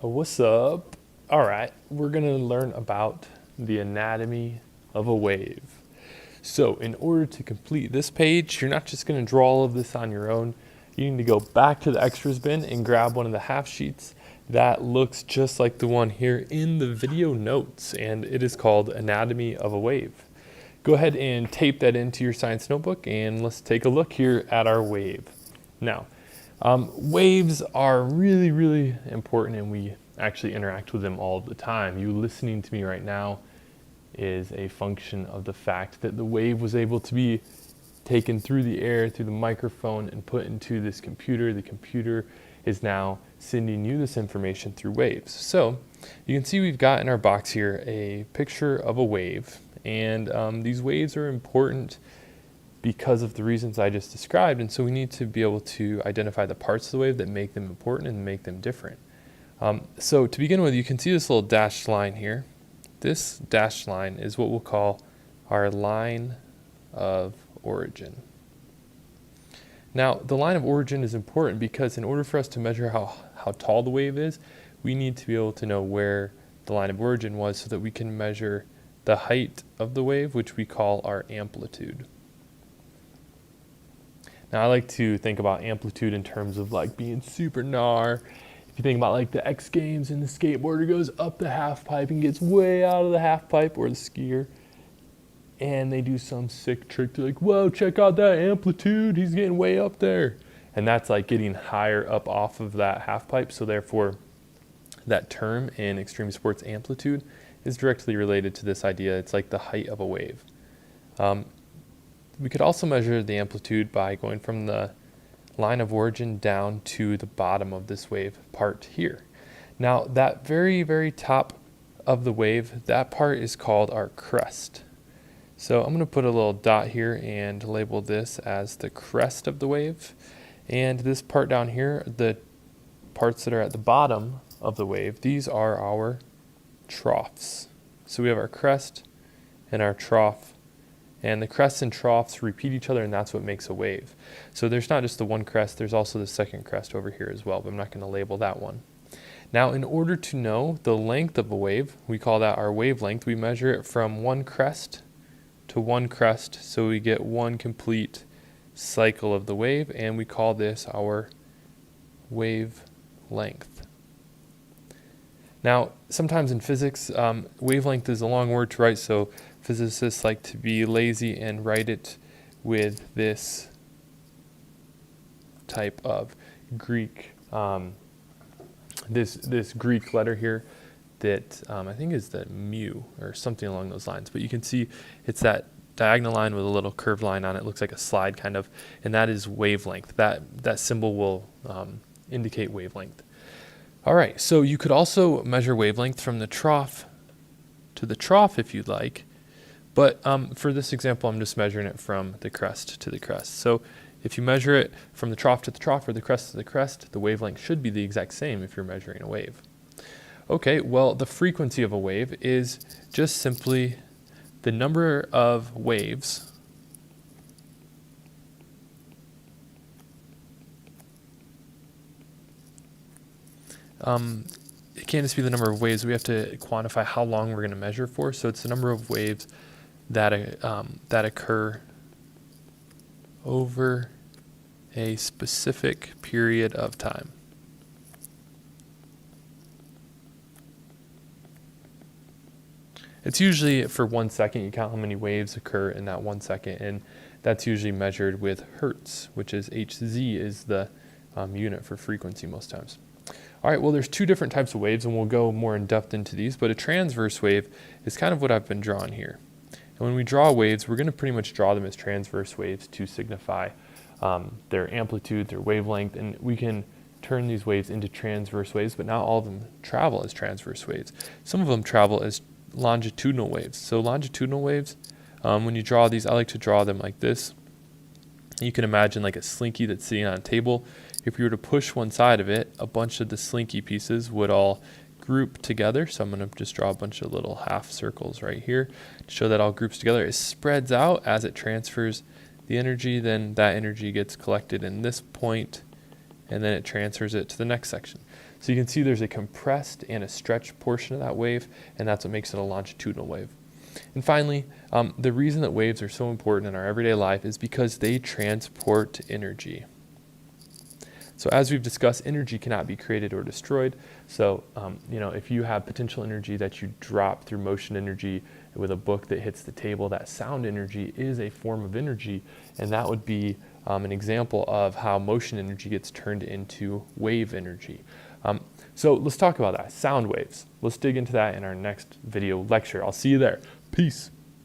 What's up? All right, we're going to learn about the anatomy of a wave. So in order to complete this page, you're not just going to draw all of this on your own. You need to go back to the extras bin and grab one of the half sheets that looks just like the one here in the video notes, and it is called Anatomy of a Wave. Go ahead and tape that into your science notebook, and let's take a look here at our wave. Now, waves are really, really important, and we actually interact with them all the time. You listening to me right now is a function of the fact that the wave was able to be taken through the air, through the microphone, and put into this computer. The computer is now sending you this information through waves. So you can see we've got in our box here a picture of a wave, and these waves are important because of the reasons I just described, and so we need to be able to identify the parts of the wave that make them important and make them different. So to begin with, you can see this little dashed line here. This dashed line is what we'll call our line of origin. Now, the line of origin is important because in order for us to measure how tall the wave is, we need to be able to know where the line of origin was so that we can measure the height of the wave, which we call our amplitude. Now, I like to think about amplitude in terms of like being super gnar. If you think about like the X Games and the skateboarder goes up the half pipe and gets way out of the half pipe, or the skier, and they do some sick trick. They're like, whoa, check out that amplitude. He's getting way up there. And that's like getting higher up off of that half pipe. So therefore, that term in extreme sports, amplitude, is directly related to this idea. It's like the height of a wave. We could also measure the amplitude by going from the line of origin down to the bottom of this wave part here. Now, that very, very top of the wave, that part is called our crest. So I'm going to put a little dot here and label this as the crest of the wave. And this part down here, the parts that are at the bottom of the wave, these are our troughs. So we have our crest and our trough. And the crests and troughs repeat each other, and that's what makes a wave. So there's not just the one crest, there's also the second crest over here as well, but I'm not going to label that one. Now, in order to know the length of a wave, we call that our wavelength. We measure it from one crest to one crest, so we get one complete cycle of the wave, and we call this our wavelength. Now, sometimes in physics, wavelength is a long word to write, so physicists like to be lazy and write it with this type of Greek, this Greek letter here that I think is the mu or something along those lines. But you can see it's that diagonal line with a little curved line on it. It looks like a slide kind of, and that is wavelength. That symbol will indicate wavelength. All right, so you could also measure wavelength from the trough to the trough if you'd like. But for this example, I'm just measuring it from the crest to the crest. So if you measure it from the trough to the trough or the crest to the crest, the wavelength should be the exact same if you're measuring a wave. Okay, well, the frequency of a wave is just simply the number of waves it can't just be the number of waves. We have to quantify how long we're going to measure for. So it's the number of waves that occur over a specific period of time. It's usually for 1 second. You count how many waves occur in that 1 second, and that's usually measured with hertz, which is Hz is the unit for frequency most times. All right, well, there's two different types of waves, and we'll go more in depth into these, but a transverse wave is kind of what I've been drawing here. And when we draw waves, we're going to pretty much draw them as transverse waves to signify their amplitude, their wavelength, and we can turn these waves into transverse waves, but not all of them travel as transverse waves. Some of them travel as longitudinal waves. So longitudinal waves, when you draw these, I like to draw them like this. You can imagine like a slinky that's sitting on a table. If you were to push one side of it, a bunch of the slinky pieces would all group together. So I'm going to just draw a bunch of little half circles right here to show that all groups together. It spreads out as it transfers the energy, then that energy gets collected in this point, and then it transfers it to the next section. So you can see there's a compressed and a stretched portion of that wave, and that's what makes it a longitudinal wave. And finally, the reason that waves are so important in our everyday life is because they transport energy. So as we've discussed, energy cannot be created or destroyed. So, if you have potential energy that you drop through motion energy with a book that hits the table, that sound energy is a form of energy, and that would be an example of how motion energy gets turned into wave energy. So let's talk about that, sound waves. Let's dig into that in our next video lecture. I'll see you there. Peace.